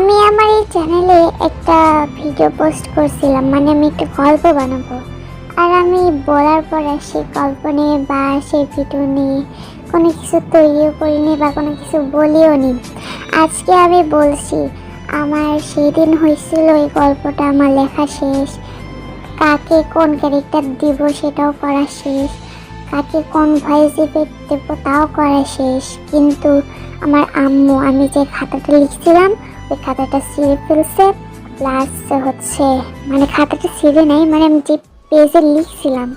আমি আমার এই চ্যানেলে একটা ভিডিও পোস্ট করছিলাম, মানে আমি একটা গল্প বানাবো। আর আমি বলার পরে সেই গল্প নিয়ে বা সেই ভিডিও নিয়ে কোনো কিছু তৈরিও করিনি বা কোনো কিছু বলিও নি। আজকে আমি বলছি আমার সেই দিন হয়েছিল এই গল্পটা আমার লেখা শেষ, কাকে কোন ক্যারেক্টার দিব সেটাও করা শেষ, কাকে কোন ভয়েস ইফেক্ট দেবো তাও করা শেষ। কিন্তু আমার আম্মু আমি যে খাতাটা লিখছিলাম ওই খাতাটা ছিঁড়ে ফেলছে, প্লাস হচ্ছে মানে খাতাটা ছিঁড়ে নাই, মানে আমি যে পেজে লিখছিলাম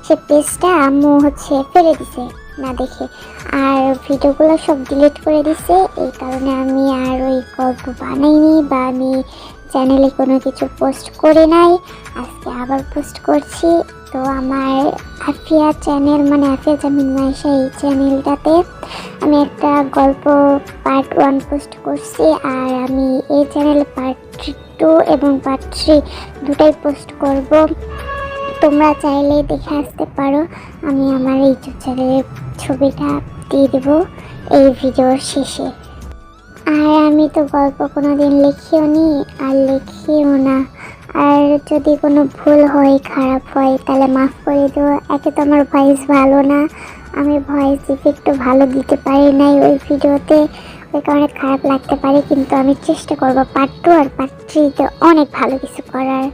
সে পেজটা আম্মু হচ্ছে ফেলে দিছে না দেখে, আর ভিডিওগুলো সব ডিলিট করে দিছে। এই কারণে আমি আর ওই গল্প বানাইনি বা আমি চ্যানেলে কোনো কিছু পোস্ট করে নাই। আজকে আবার পোস্ট করছি। তো আমার আফিয়া চ্যানেল মানে আফিয়া জামিন মাইশা এই চ্যানেলটাতে আমি একটা গল্প পার্ট 1 পোস্ট করছি, আর আমি এই চ্যানেলে পার্ট 2 এবং পার্ট 3 দুটাই পোস্ট করব। তোমরা চাইলে দেখে আসতে পারো। আমি আমার এই চ্যানেলের ছবিটা দিয়ে দেবো এই ভিডিওর শেষে। আর আমি তো গল্প কোনো দিন লিখিও নি আর লিখিও না। আর যদি কোনো ভুল হয় খারাপ হয় তাহলে মাফ করে দেবো। একে তো আমার ভয়েস ভালো না, আমি ভয়েস ইফেক্টও ভালো দিতে পারি নাই ওই ভিডিওতে, ওই কারণে খারাপ লাগতে পারে। কিন্তু আমি চেষ্টা করবো পার্ট 2 আর পার্ট 3 অনেক ভালো কিছু করার।